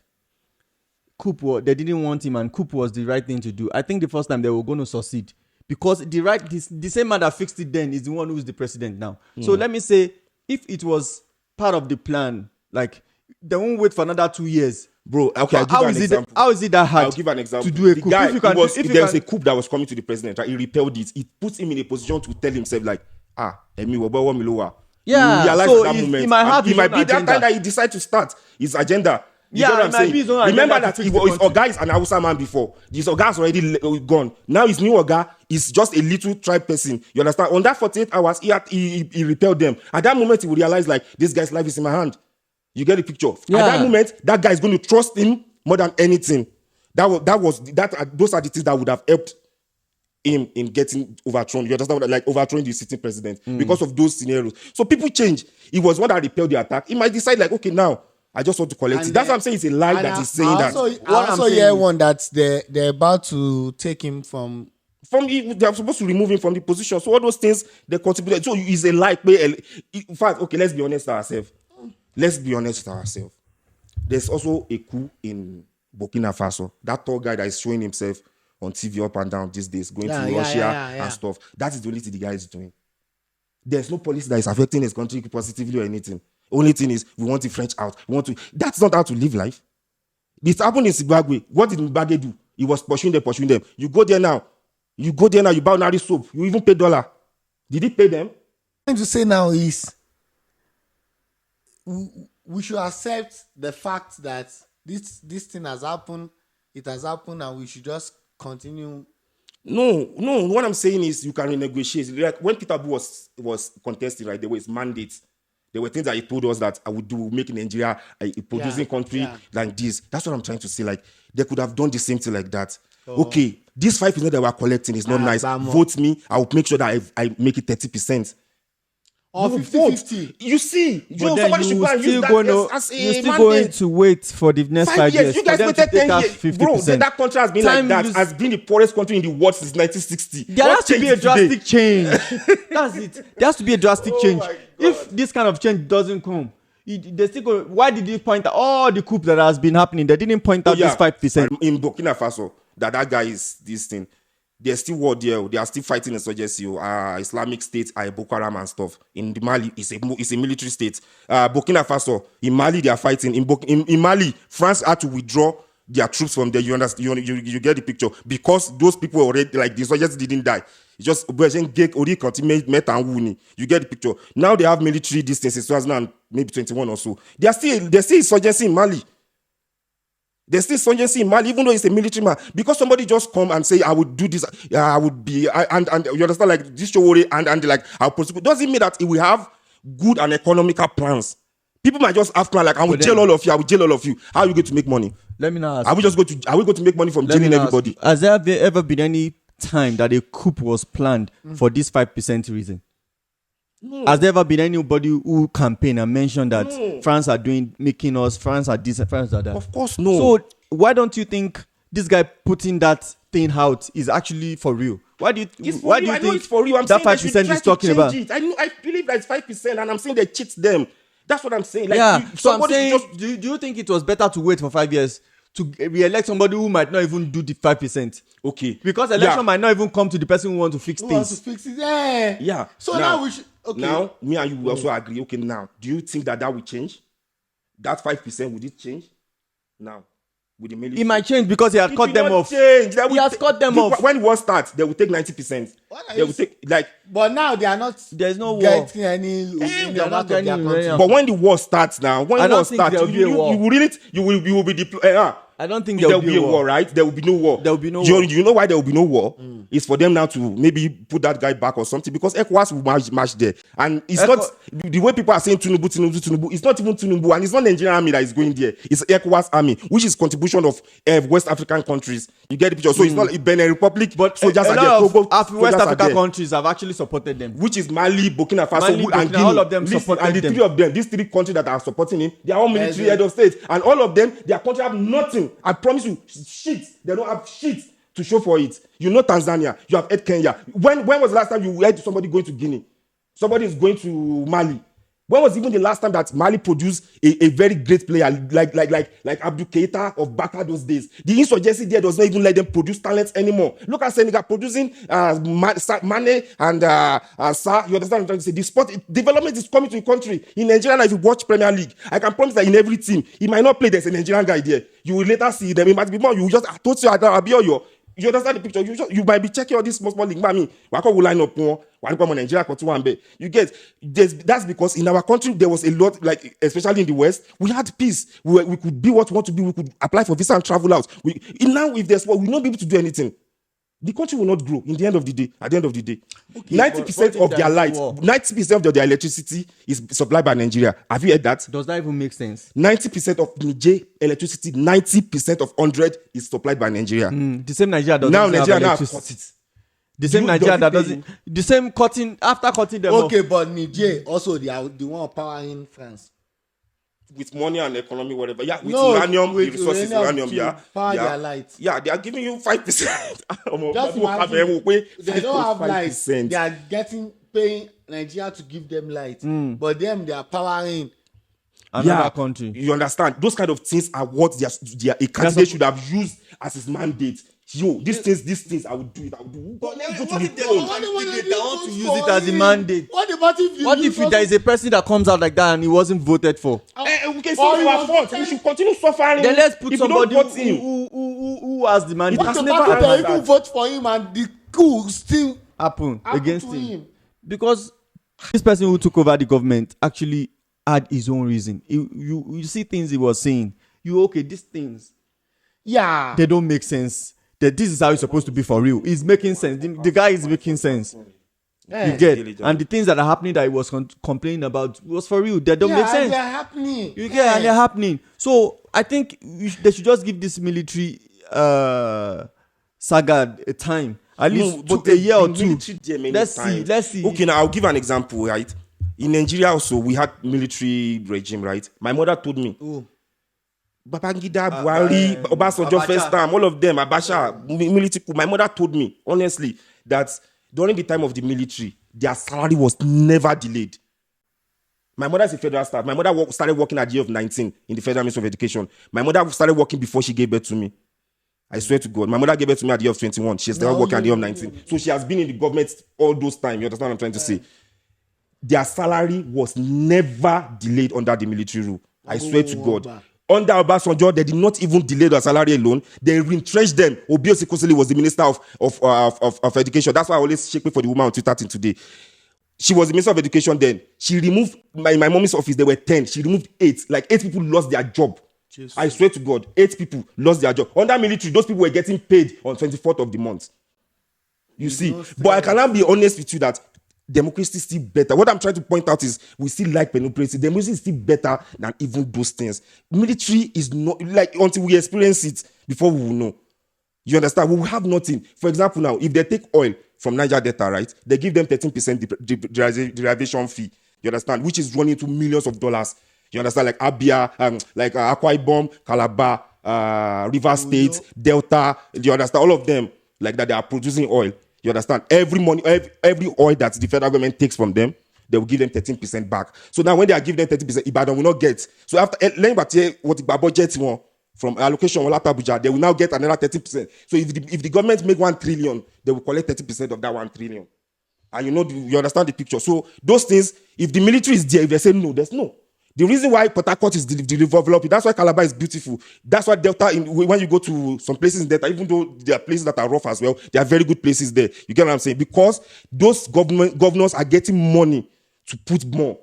they didn't want him and coup was the right thing to do, I think the first time they were going to succeed because the same man that fixed it then is the one who is the president now. So let me say, if it was part of the plan, like they won't wait for another 2 years. Bro, okay, I'll give you an example. How is it that hard I'll give an example. to do a The coup? guy, If you can, if you there was can- a coup that was coming to the president, right? He repelled it. It puts him in a position to tell himself, like, Emi Wobo Milowa. Yeah, He realized so that he moment. might have And it his might own be that agenda. time that he decided to start his agenda. You Yeah, get what it I'm might saying? be his own Remember agenda that to his fix the country. Oga is an Hausa man before. His Oga is already gone. Now his new Oga is just a little tribe person. You understand? On that 48 hours, he repelled them. At that moment, he will realize, like, this guy's life is in my hand. You get the picture? Yeah. At that moment, that guy is going to trust him more than anything. Those are the things that would have helped him in getting overthrown. You understand? Like overthrowing the sitting president because of those scenarios. So people change. It was one that repelled the attack. He might decide like, okay, now I just want to collect it. That's what I'm saying. It's a lie that he's saying that. I also hear one that they're about to take him from. They're supposed to remove him from the position. So all those things they contribute. So it's a lie. In fact, okay, let's be honest with ourselves. There's also a coup in Burkina Faso. That tall guy that is showing himself on TV up and down these days, going to Russia and stuff. That is the only thing the guy is doing. There's no policy that is affecting his country positively or anything. Only thing is, we want the French out. That's not how to live life. This happened in Zimbabwe. What did Zimbabwe do? He was pursuing them. You go there now, you buy Nari soap. You even pay $1. Did he pay them? What I'm trying to say now is we should accept the fact that this thing has happened. It has happened, and we should just continue. No. What I'm saying is you can renegotiate. Like when Peter Obi was contesting, right, there was mandates. There were things that he told us that I would do, make Nigeria a producing country like this. That's what I'm trying to say. Like they could have done the same thing like that. Okay, this 5% that we're collecting is not nice. Vote me. I will make sure that I make it 30%. Or 50-50. You see, But somebody should then go and use that as a you're still mandate. going to wait for the next 5 years. You guys for them waited to take 10 out years. 50%. Bro, that country has been Time like that. Has been the poorest country in the world since 1960. There What has to be a changed drastic today? change. That's it. There has to be a drastic change. my God. If this kind of change doesn't come, they still go. Why did you point out all the coup that has been happening? They didn't point out this 5%. In Burkina Faso, that guy is this thing. There's still war there. They are still fighting insurgency. Islamic State, Boko Haram and stuff. In Mali, it's a military state. Burkina Faso, in Mali, they are fighting. In Mali, France had to withdraw their troops from there. You understand? You get the picture. Because those people already, like the insurgency didn't die. It's just, you get the picture. Now they have military distance in 2021 or so. There's still insurgency in Mali. There's still insurgency in Mali, even though it's a military man. Because somebody just come and say, I would do this, I would be, and you understand, like this show and like I'll prosecute. Doesn't mean that it will have good and economical plans. People might just have plan like, I will jail all of you. How are you going to make money? Let me now ask. Are we going to make money from jailing everybody? Has there ever been any time that a coup was planned for this 5% reason? No. Has there ever been anybody who campaigned and mentioned that France are making us, France are this, France are that? Of course, no. So why don't you think this guy putting that thing out is actually for real? Why do you think it's for real. I'm that saying 5% is talking about? I believe that it's 5%, and I'm saying they cheat them. That's what I'm saying. Like, so I'm saying, do you think it was better to wait for 5 years to re-elect somebody who might not even do the 5%? Okay. Because election might not even come to the person who wants to fix things. Yeah. So now we should. Okay. Now, me and you will also agree. Okay, now, do you think that will change? That 5%, would it change? Now, with the military? It might change because he had cut them off. He has cut them off. When war starts, they will take 90%. They will take, like... But now they are not... There's no war. Getting any opinion out of their country. But when the war starts now, you will be deployed. I don't think there will be a war, right? There will be no war. There will be no war. war. You know why there will be no war? It's for them now to maybe put that guy back or something, because ECOWAS will march there. And it's not the way people are saying Tinubu. It's not even Tinubu, and it's not Nigerian army that is going there. It's ECOWAS army, which is contribution of West African countries. You get the picture. So it's not Benin Republic, but soldiers are there. West African countries have actually supported them, which is Mali, Burkina Faso, and Guinea. All of them supported and the them. three of them, these three countries that are supporting him, they are all military head of state, and all of them, their country have nothing. I promise you, shit. They don't have shit to show for it. You know Tanzania, you have heard Kenya. When was the last time you heard somebody going to Guinea? Somebody is going to Mali. When was even the last time that Mali produced a very great player like Abdul Keita of Baka those days? The insurgency there does not even let them produce talents anymore. Look at Senegal producing Mane and Sa. You understand what I'm trying to say? The sport development is coming to the country. In Nigeria, now, if you watch Premier League, I can promise that in every team, he might not play. There's a Nigerian guy there. You will later see them. It might be more. You just told you Abioyo. You understand the picture? You might be checking all this small league. Why can't we line up more? Why come on Nigeria? You get that's because in our country there was a lot, like especially in the West, we had peace. We could be what we want to be. We could apply for visa and travel out. Now if there's war, we will not be able to do anything. the country will not grow in the end of the day. At the end of the day, Okay, 90% but of their there light, is war. 90% of their electricity is supplied by Nigeria. Have you heard that? Does that even make sense? 90% of Niger electricity, 90% of 100 is supplied by Nigeria. The same Nigeria doesn't Now have Nigeria now electricity. cut it. The same You- Nigeria does it that pay doesn't. The same cutting after cutting them off. Okay, but Niger also they are the one powering France. With money and economy, whatever. Yeah, with No, uranium, with the resources, uranium to yeah. power yeah. their lights. Yeah, they are giving you 5%. Just imagine, they don't have lights. They are paying Nigeria to give them light, but them they are powering. Another country. You understand? Those kind of things are what a candidate should have used as his mandate. Yo, these things, I would do it. I would do. But let's go to the poll. want to use it as a mandate. What about if What if there is a person that comes out like that and he wasn't voted for? We can say our fault. We should continue suffering. Then let's put if somebody you don't vote him. who has the mandate. It What has about never if they happened. even vote for him and the coup still happen happen against to him. Because this person who took over the government actually had his own reason. You see things he was saying. These things Yeah. they don't make sense. That this is how it's supposed to be for real. It's making sense. The guy is making sense. You get, and the things that are happening that he was complaining about was for real. They don't make sense. They're happening. You get, and they're happening. So I think they should just give this military saga a time, at least a year or two. Let's see. Okay, now I'll give an example, right? In Nigeria also, we had military regime, right? My mother told me. Babangida, Buhari, Obasanjo, Abacha. first time, all of them, Abacha, military coup. My mother told me, honestly, that during the time of the military, their salary was never delayed. My mother is a federal staff. My mother started working at the age of 19 in the Federal Ministry of Education. My mother started working before she gave birth to me. I swear to God. My mother gave birth to me at the age of 21. She started working at the age of 19. So she has been in the government all those times. You understand what I'm trying to say? Their salary was never delayed under the military rule. I swear to God. Under Obasanjo, they did not even delay their salary alone. They retrenched them. Obi Osikosili was the minister of education. That's why I always shake me for the woman on Twitter till today. She was the minister of education then. She removed my mommy's office. There were 10. She removed 8. Like 8 people lost their job. Jesus. I swear to God, 8 people lost their job. Under military, those people were getting paid on 24th of the month. You see, but I cannot be honest with you that democracy is still better. What I'm trying to point out is we still like democracy. Democracy is still better than even those things. Military is not like until we experience it before we will know. You understand? We will have nothing. For example, now if they take oil from Niger Delta, right? They give them 13% derivation fee. You understand? Which is running to millions of dollars. You understand? Like Abia, like Akwa Ibom, Calabar, River State, Delta. You understand? All of them like that they are producing oil. You understand? Every oil that the federal government takes from them, they will give them 13% back. So now when they are giving them 30%, Ibadan will not get. So after what the budget from allocation Abuja, they will now get another 30%. So if the government make 1 trillion, they will collect 30% of that 1 trillion. And you understand the picture. So those things, if the military is there, if they say no, there's no. The reason why Port Harcourt is developing, that's why Calabar is beautiful. That's why Delta, when you go to some places in Delta, even though there are places that are rough as well, there are very good places there. You get what I'm saying? Because those governors are getting money to put more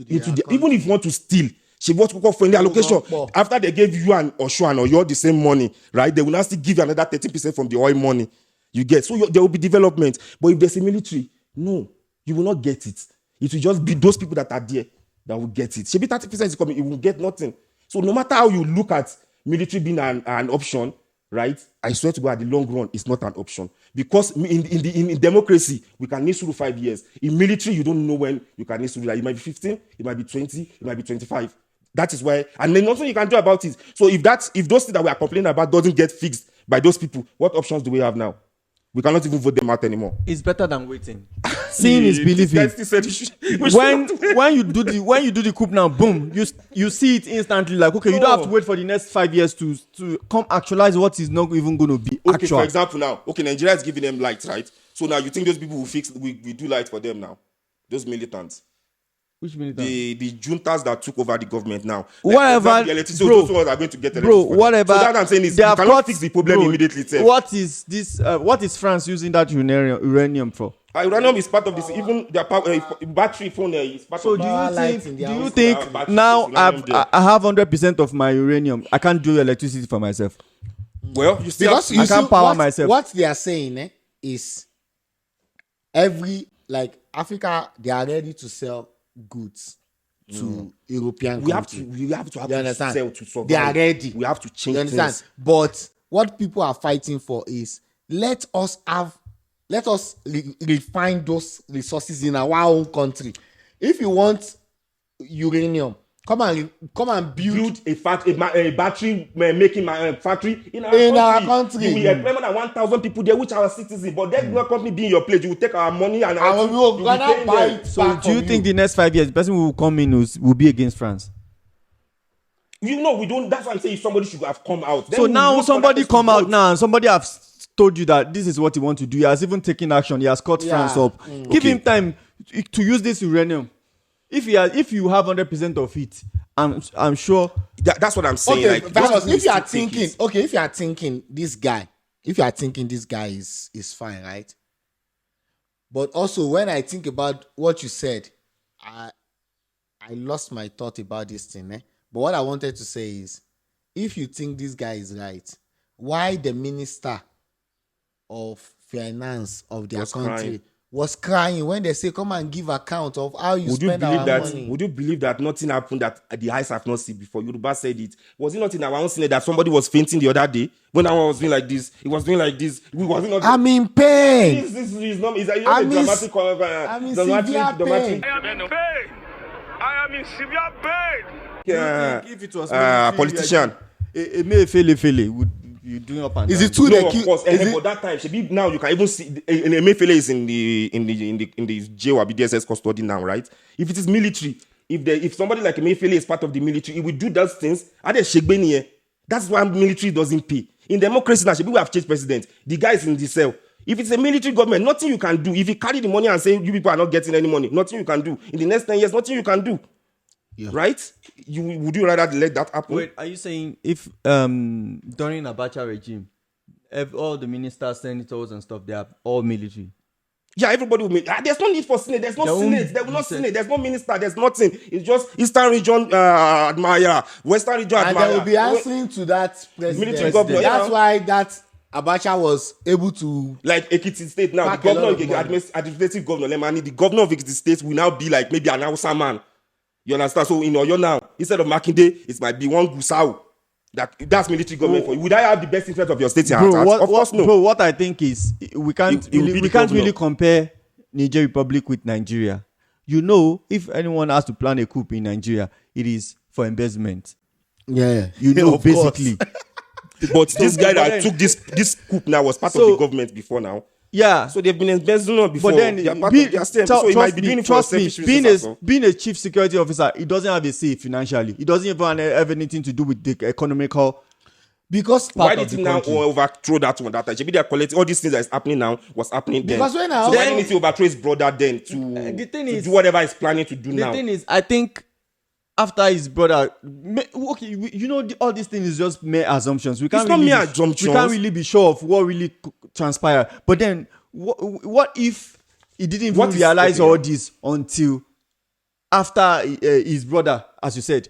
into even if you want to steal. She bought for the allocation. After they gave you an Oshuan or you're the same money, right? They will now still give you another 13% from the oil money. You get. So there will be development. But if there's a military, no, you will not get it. It will just be those people that are there that will get it. Should be 30% is coming, it will get nothing. So no matter how you look at military being an option, right? I swear to God, at the long run, it's not an option. Because in democracy, we can need through 5 years. In military, you don't know when you can need through that. It might be 15, it might be 20, it might be 25. That is why, and then nothing you can do about it. So if those things that we are complaining about doesn't get fixed by those people, what options do we have now? We cannot even vote them out anymore. It's better than waiting. Seeing is believing. When you do the coup now, boom, you see it instantly. Like, okay, you don't have to wait for the next 5 years to come actualize what is not even going to be actual. For example, now, Nigeria is giving them lights, right? So now you think those people will fix? We do light for them now. Those militants. Which militants? The juntas that took over the government now. Whatever, those ones are going to get electricity. Whatever. So that I'm saying is you cannot fix the problem immediately. What is this? What is France using that uranium for? Uranium is part of this. Even their battery phone is part of. So do you think now I have 100% of my uranium? I can't do electricity for myself. Well, you still Because have, you I can't see, power what, myself. what they are saying is every like Africa, they are ready to sell goods to European we have countries. to have You to understand? sell to survive. They are ready. We have to change You understand? things. But what people are fighting for is let us refine those resources in our own country. If you want uranium, come and build A battery making factory in our country. You will employ more than 1,000 people there, which are citizens. But that not company be in your place. You will take our money and we will you gonna paying buy them. it So back do you from think the next 5 years, the person who will come in will be against France? You know, we don't. That's why I'm saying somebody should have come out. Then So we now vote for somebody that person come to out vote. now and somebody have told you that this is what he want to do. He has even taken action. He has cut Yeah. France up. Give Okay. him time to use this uranium. If you have 100% of it, I'm sure. That's what I'm saying. Okay, like, because those people if you are will still take thinking, it. okay, if you are thinking this guy is fine, right? But also when I think about what you said, I lost my thought about this thing. But what I wanted to say is, if you think this guy is right, why the minister of finance of their Was country crying. was crying when they say come and give account of how you Would you spend believe our that? money? Would you believe that nothing happened that the eyes have not seen before? Yoruba said it. Was it not in our own Senate that somebody was fainting the other day when I was doing like this? He was doing like this. Was it not? I'm in pain. This is not. Is a I'm in dramatic. severe pain. I am in pain. I am in severe pain. If it was Politician. Emefiele would you doing up and Is down. it true No, they of kill? course. Is For it, that time, Shebi, now you can even see Emefiele is in the jail or BDSS custody now, right? If it is military, if somebody like Emefiele is part of the military, he will do those things. Are they Shegbeni here? That's why military doesn't pay. In democracy now, Shebi, we have changed president. The guy is in the cell. If it's a military government, nothing you can do. If you carry the money and say you people are not getting any money, nothing you can do. In the next 10 years, nothing you can do. Yeah. Right? Would you rather let that happen? Wait, are you saying if during Abacha regime, all the ministers, senators, and stuff, they are all military? Yeah, everybody will make. There's no need for Senate. There's no There won't Senate. There will be not Senate. Senate. There's no minister. There's nothing. It's just Eastern region admire, Western region and admire. they will be answering to that president. Military governor, That's yeah. why that Abacha was able to. Like Ekiti State now, Pack the a lot governor, of money. administrative governor, Lemani, the governor of Ekiti State will now be like maybe an Hausa man. You understand? So in Oyo now, instead of Makinde, it might be one Gusau. That's military government for you. Would I have the best interest of your state in Bro, heart? Of course, no. Bro, what I think is we can't He will be the we can't governor. really compare Niger Republic with Nigeria. You know, if anyone has to plan a coup in Nigeria, it is for embezzlement. Yeah, You know, of course. basically. But this guy but that then- took this coup now was part So- of the government before now. Yeah. So they've been embezzling before. But then, they are part of their stem. So he might be doing it for selfish reasons. Also. being a chief security officer, he doesn't have a say financially. He doesn't even have anything to do with the economical. Because Why part of did the he now country. overthrow that one? That time, maybe they are collecting all these things that is happening now was happening then. Because when I- so why Then- didn't he overthrow his brother then to, The thing to is- do whatever he's planning to do The now? thing is, I think after his brother, okay, you know, all these things is just mere assumptions. We can't It's not really mere be- assumptions. We can't really be sure of what really transpired. But then, what if he didn't even What is- realize okay, all yeah. this until after his brother, as you said,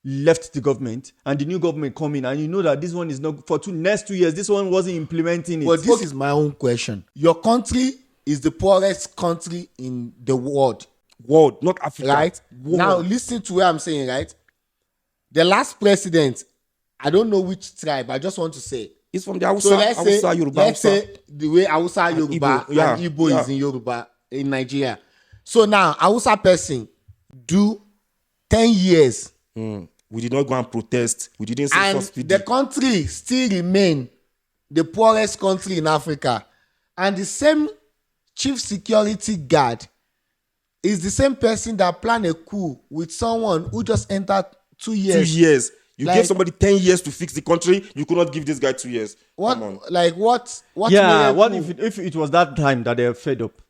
left the government and the new government come in, and you know that this one is not for next 2 years. This one wasn't implementing it. But this is my own question. Your country is the poorest country in the world, World, not Africa. right? World. Now, listen to what I'm saying, right? The last president, I don't know which tribe. I just want to say. It's from the Hausa, So let's say, Hausa, Yoruba, let's Hausa. say the way Hausa, Yoruba, Igbo, yeah, and Igbo yeah. is in Yoruba in Nigeria. So now, Hausa person do 10 years, We did not go and protest. We didn't see and subsidy. the country still remain the poorest country in Africa, and the same chief security guard is the same person that planned a coup with someone who just entered 2 years. 2 years. You Like- gave somebody 10 years to fix the country. You could not give this guy 2 years. Come on. What, like what? yeah, miracle- what if it was that time that they're fed up?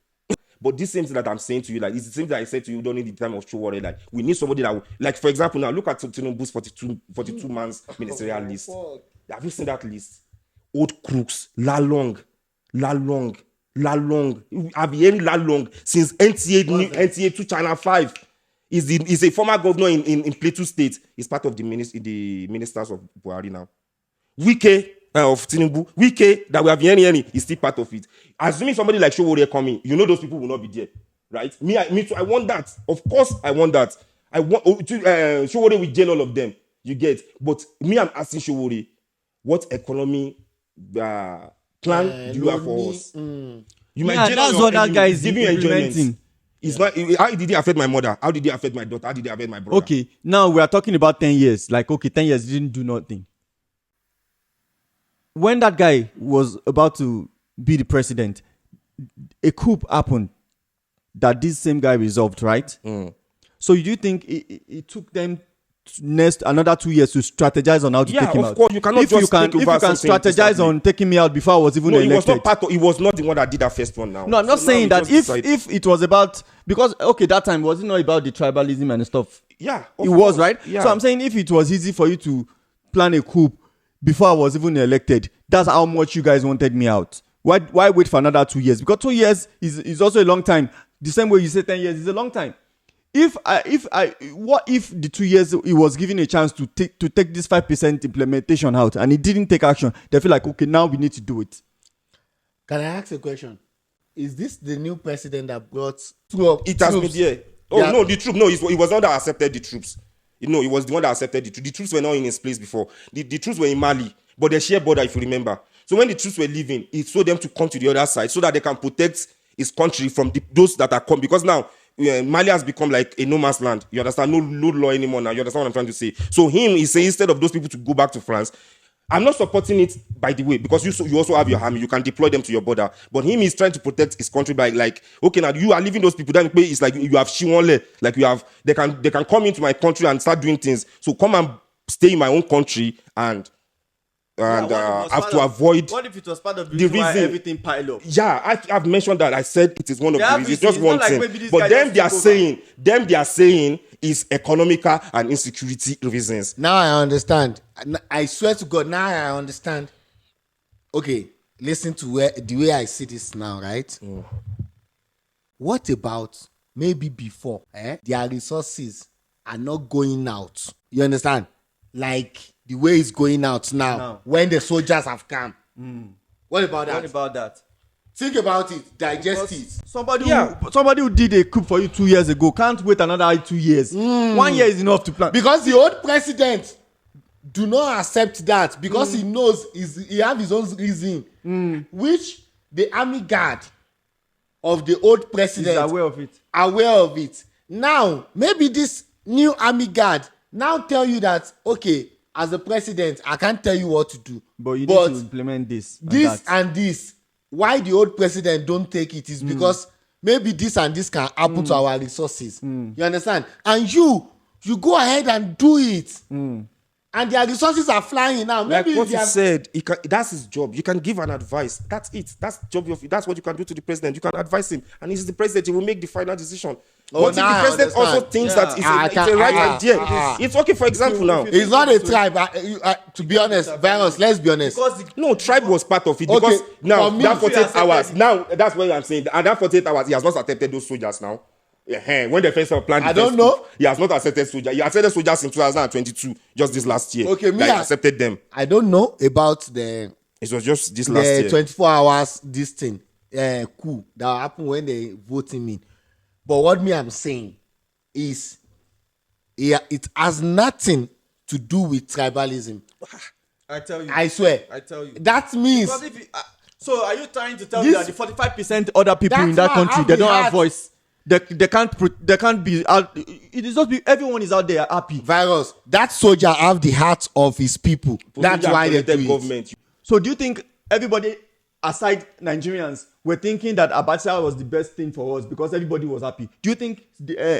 But this same thing that I'm saying to you, like, it's the same thing I said to you, don't need the time of true worry. Like, we need somebody that will, like, for example, now look at Tinubu's 42 months ministerial list. Have you seen that list? Old crooks, Lalong. I've been hearing Lalong since NTA 2 Channel 5. He's a former governor in Plateau State. He's part of the ministers of Buhari now. Wike, of Tinubu, Wike that we have any is still part of it. Assuming somebody like Showore coming, you know those people will not be there, right? Me too. I want that. Of course, I want that. I want Showore will jail all of them. You get, but me, I'm asking Showore, what economy plan do you have for us? You might jail that's all what your that guy is give you enjoyment. implementing. It's not. How did it affect my mother? How did it affect my daughter? How did it affect my brother? Okay, now we are talking about 10 years. Like, okay, 10 years didn't do nothing. When that guy was about to be the president, a coup happened that this same guy resolved, right? So do you think it took them another 2 years to strategize on how to take him out? Of course, you cannot if just you can, take if over you can something strategize instantly. on taking me out before I was even No, elected. it was not part of. It was not the one that did that first one. Now. No, I'm not So saying now we that just decide. if it was about, because okay, that time was it not about the tribalism and stuff? Yeah, of It was, course. right? Yeah. So I'm saying if it was easy for you to plan a coup before I was even elected, that's how much you guys wanted me out. Why wait for another 2 years? Because 2 years is also a long time. The same way you say 10 years is a long time. What if the 2 years he was given a chance to take this 5% implementation out and he didn't take action? They feel like, okay, now we need to do it. Can I ask a question? Is this the new president that brought two It has been there. Oh Yeah. no, the troop. No, it was not that accepted the troops. No, it was the one that accepted the troops. The troops were not in his place before. The troops were in Mali, but they share border, if you remember. So when the troops were leaving, he told them to come to the other side so that they can protect his country from those that are come. Because now Mali has become like a no man's land. You understand? No law anymore now. You understand what I'm trying to say? So he's saying instead of those people to go back to France. I'm not supporting it, by the way, because you also have your army. You can deploy them to your border. But is trying to protect his country by like, okay, now you are leaving those people. Then it's like you have Shiwonle, like you have they can come into my country and start doing things. So come and stay in my own country and have to avoid. What if it was part of the the reason why reason- everything piled up? Yeah, I've mentioned that. I said it is one of They the have reasons. It's just reasons. one It's not like thing. maybe this But guy them just they are saying is economical and insecurity reasons. Now I understand. I swear to God, now I understand. Okay, listen to the way I see this now, right? What about maybe before their resources are not going out? You understand? Like the way it's going out now. When the soldiers have come. What about that? What about that? Think about it. Digest it. Somebody who did a coup for you 2 years ago can't wait another 2 years. 1 year is enough to plan. Because the old president do not accept that because he knows he have his own reason, which the army guard of the old president He's aware of it. aware of it. Now, maybe this new army guard now tell you that, okay, as a president, I can't tell you what to do. But you need to implement this. This and this. Why the old president don't take it is because maybe this and this can happen to our resources. You understand? And you go ahead and do it. And their resources are flying now. Like Maybe what they he have- said, that's his job. You can give an advice. That's it. That's that's what you can do to the president. You can advise him, and he's the president. He will make the final decision. But if the now I president also understand. thinks that it's a right idea, it's okay. For example, now, It's not a tribe. To be honest, Virus, let's be honest. no, tribe was part of it Okay, because now for me, that if you 48 accepted hours. it- Now that's what I'm saying. And that 48 hours, he has not accepted those soldiers now. When the first plan, I don't know. He has not accepted soldiers. He accepted soldiers in 2022, just this last year. Okay, me, that he I- accepted them. I don't know about the It was just this last year. 24 hours this thing coup that happened when they voting me. But what I'm saying is it has nothing to do with tribalism. I tell you. I swear. I tell you. That means Because if you, so are you trying to tell This- me that the 45% other people That's in that why I country have they the don't have heart. voice? They can't be out. It is just everyone is out there happy. Virus, that soldier have the heart of his people. That's why they do it. government. So do you think everybody aside Nigerians were thinking that Abacha was the best thing for us because everybody was happy? Do you think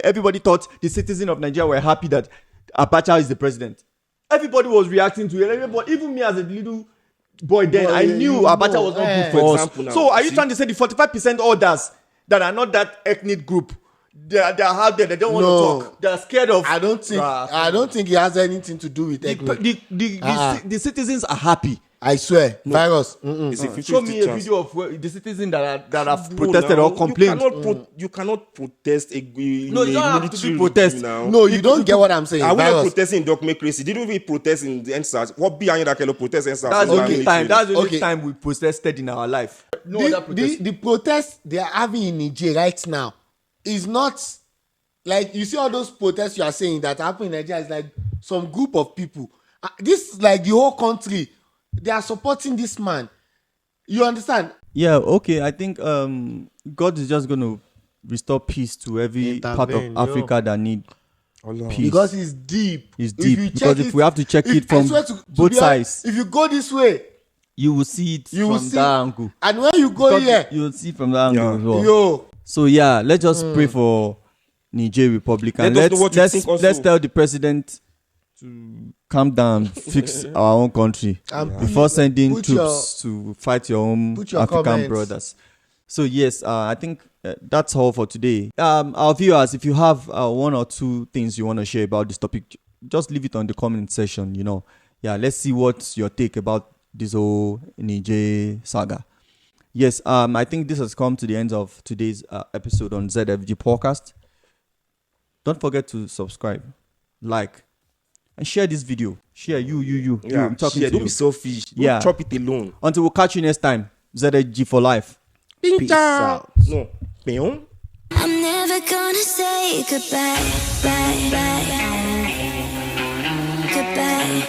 everybody thought the citizens of Nigeria were happy that Abacha is the president? Everybody was reacting to it. Everybody, even me as a little boy then, Boy, I knew you Abacha know, was not good for for example us. now, So are you see? trying to say the 45% others that are not that ethnic group, they are out there, they don't want No. to talk, they are scared of? I don't think it has anything to do with ethnic. the citizens are happy I swear, virus. Mm-mm. It's a 50-50 Show me a chance. video of the citizens that have Bro, protested now, or complained. You cannot protest a No, it don't have to be protest. now. No, you don't get what I'm saying. Are we not Virus. protesting in democracy? Didn't we protest in the NSAS? What behind that kind of protest NSAS? That's the only Okay. time. That's the only Okay. time we protested in our life. No other protest. The protest they are having in Niger right now is not like you see all those protests you are saying that happen in Nigeria is like some group of people. This is like the whole country. They are supporting this man. You understand? Yeah, okay. I think God is just going to restore peace to every part of Intervene, Africa that need peace. Because it's deep. It's If deep. you Because check if we have to check it from I swear both be honest, sides, if you go this way, you will see it you will from see. that angle. And when you go Because here, you will see from that angle as well. yo, So yeah, let's just pray for Niger Republic and Let us know what you think also. let's tell the president to calm down, fix our own country before sending put troops to fight your own put your African comments. brothers. So yes, I think that's all for today. Our viewers, if you have one or two things you want to share about this topic, just leave it on the comment section. Yeah, let's see what's your take about this whole Niger saga. Yes, I think this has come to the end of today's episode on ZFG Podcast. Don't forget to subscribe, like, and share this video. Share you. Yeah, I'm talking share, to don't you. be selfish. Don't Yeah. chop it alone. Until we'll catch you next time. ZFG for life. Peace out. No. Peon. I'm never gonna say goodbye, bye, bye, goodbye.